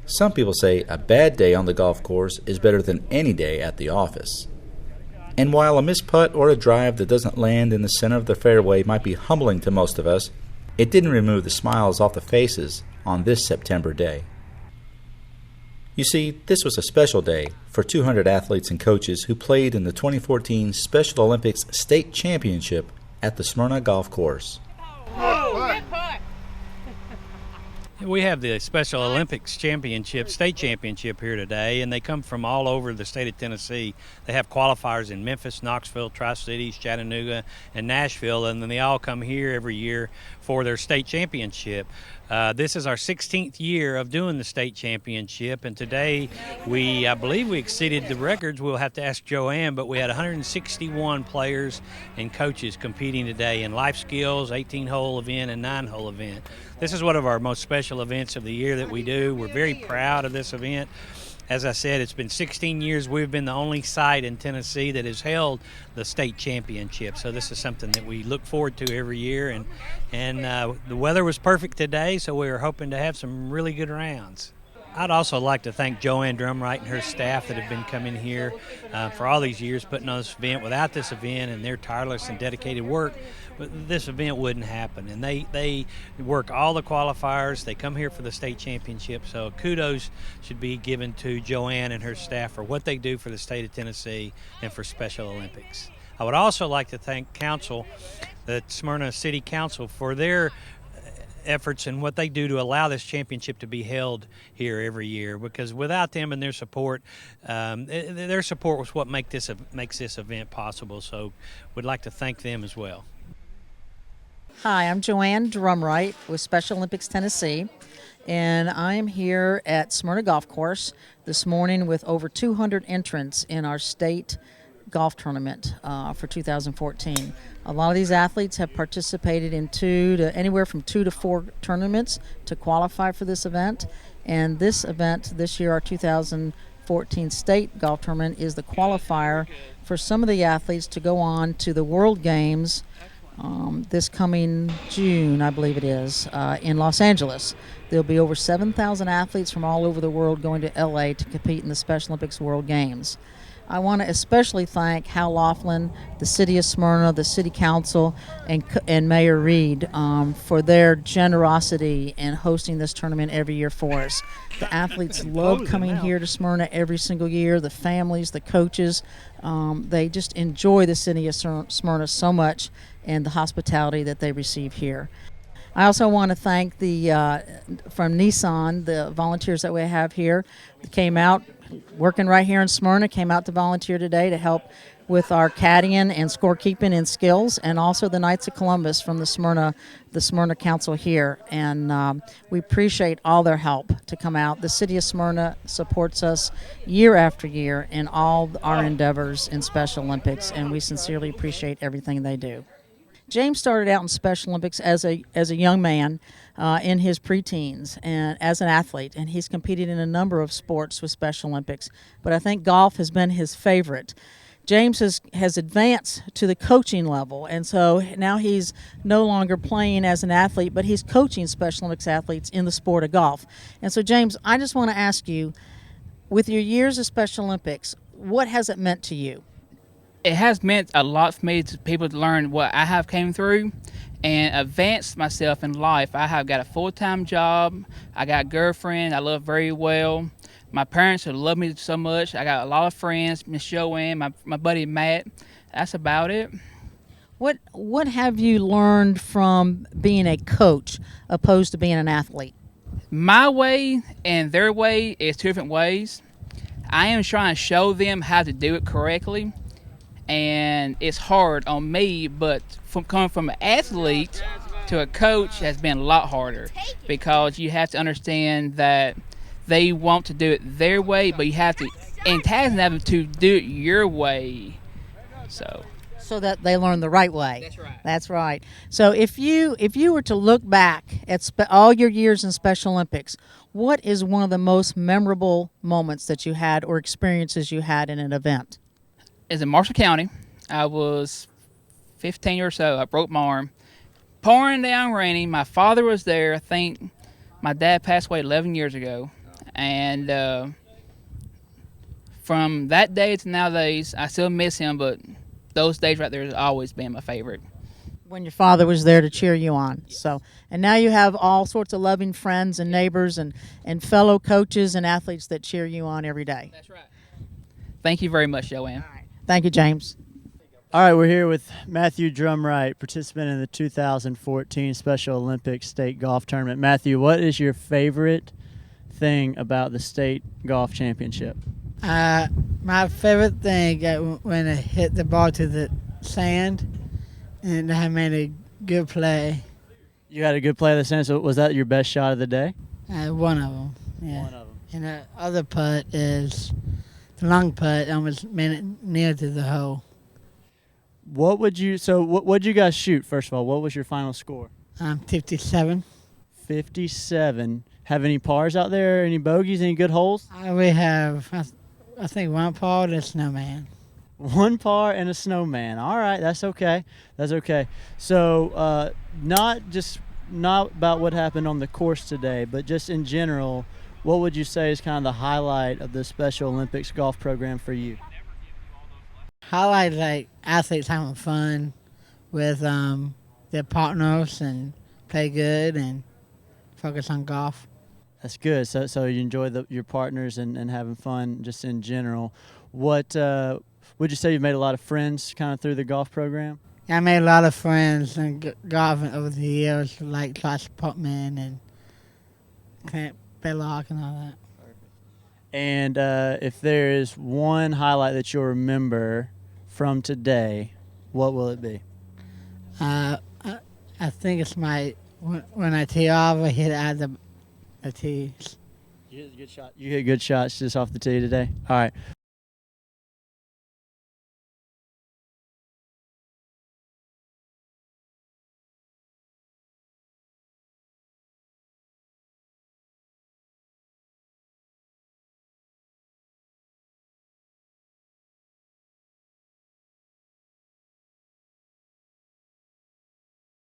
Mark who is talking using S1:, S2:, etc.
S1: Some people say a bad day on the golf course is better than any day at the office. And while a missed putt or a drive that doesn't land in the center of the fairway might be humbling to most of us, it didn't remove the smiles off the faces on this September day. You see, this was a special day for 200 athletes and coaches who played in the 2014 Special Olympics State Championship at the Smyrna Golf Course.
S2: We have the Special Olympics State Championship here today, and they come from all over the state of Tennessee. They have qualifiers in Memphis, Knoxville, Tri-Cities, Chattanooga, and Nashville, and then they all come here every year for their state championship. This is our 16th year of doing the state championship, and today I believe we exceeded the records. We'll have to ask Joanne, but we had 161 players and coaches competing today in life skills, 18-hole event, and 9-hole event. This is one of our most special events of the year that we do. We're very proud of this event. As I said, it's been 16 years. We've been the only site in Tennessee that has held the state championship. So this is something that we look forward to every year. And the weather was perfect today, so we were hoping to have some really good rounds. I'd also like to thank Joanne Drumright and her staff that have been coming here for all these years putting on this event. Without this event and their tireless and dedicated work, this event wouldn't happen. And they work all the qualifiers. They come here for the state championship. So kudos should be given to Joanne and her staff for what they do for the state of Tennessee and for Special Olympics. I would also like to thank the Smyrna City Council, for their efforts and what they do to allow this championship to be held here every year, because without them and their support was what makes this event possible. So we'd like to thank them as well.
S3: Hi, I'm Joanne Drumright with Special Olympics Tennessee, and I'm here at Smyrna Golf Course this morning with over 200 entrants in our state golf tournament for 2014. A lot of these athletes have participated in anywhere from 2 to 4 tournaments to qualify for this event, and this event this year, our 2014 state golf tournament, is the qualifier for some of the athletes to go on to the World Games this coming June, I believe it is, in Los Angeles. There'll be over 7,000 athletes from all over the world going to LA to compete in the Special Olympics World Games. I want to especially thank Hal Laughlin, the City of Smyrna, the City Council, and Mayor Reed for their generosity in hosting this tournament every year for us. The athletes love coming here to Smyrna every single year. The families, the coaches, they just enjoy the City of Smyrna so much and the hospitality that they receive here. I also want to thank from Nissan, the volunteers that we have here that came out, working right here in Smyrna, came out to volunteer today to help with our caddying and scorekeeping and skills, and also the Knights of Columbus from the Smyrna Council here. And we appreciate all their help to come out. The City of Smyrna supports us year after year in all our endeavors in Special Olympics, and we sincerely appreciate everything they do. James started out in Special Olympics as a young man in his preteens and as an athlete, and he's competed in a number of sports with Special Olympics, but I think golf has been his favorite. James has advanced to the coaching level, and so now he's no longer playing as an athlete, but he's coaching Special Olympics athletes in the sport of golf. And so, James, I just want to ask you, with your years of Special Olympics, what has it meant to you?
S4: It has meant a lot for me to people to learn what I have came through and advanced myself in life. I have got a full-time job. I got a girlfriend I love very well. My parents have loved me so much. I got a lot of friends, Miss Joanne, my buddy Matt. That's about it.
S3: What have you learned from being a coach opposed to being an athlete?
S4: My way and their way is 2 different ways. I am trying to show them how to do it correctly. And it's hard on me, but coming from an athlete to a coach has been a lot harder, because you have to understand that they want to do it their way, but you have to entice them to do it your way. So
S3: that they learn the right way.
S4: That's right.
S3: That's right. So if you were to look back at all your years in Special Olympics, what is one of the most memorable moments that you had or experiences you had in an event?
S4: Is in Marshall County. I was 15 or so. I broke my arm. Pouring down raining. My father was there. I think my dad passed away 11 years ago. And from that day to nowadays, I still miss him, but those days right there has always been my favorite.
S3: When your father was there to cheer you on. So, and now you have all sorts of loving friends and neighbors and fellow coaches and athletes that cheer you on every day.
S4: That's right. Thank you very much, Joanne.
S3: All right. Thank you, James.
S5: All right, we're here with Matthew Drumright, participant in the 2014 Special Olympics State Golf Tournament. Matthew, what is your favorite thing about the State Golf Championship?
S6: My favorite thing when I hit the ball to the sand and I made a good play.
S5: You had a good play of the sand, so was that your best shot of the day?
S6: One of them, yeah.
S5: One of them.
S6: And the other putt is the long putt, almost made it near to the hole.
S5: What'd you guys shoot, first of all? What was your final score?
S6: 57.
S5: 57. Have any pars out there? Any bogeys? Any good holes?
S6: We have, I think, one par and a snowman.
S5: One par and a snowman. All right, that's okay. That's okay. So not about what happened on the course today, but just in general, what would you say is kind of the highlight of the Special Olympics golf program for you?
S6: Highlight like athletes having fun with their partners and play good and focus on golf.
S5: That's good. So you enjoy your partners and having fun just in general. What would you say you've made a lot of friends kind of through the golf program?
S6: Yeah, I made a lot of friends in golfing over the years, like Josh Putman and Clint Baylock and all that.
S5: And if there is one highlight that you'll remember from today, what will it be?
S6: I think it's when I tee off, I hit out the tee.
S5: You hit a good shot. You hit good shots just off the tee today. All right.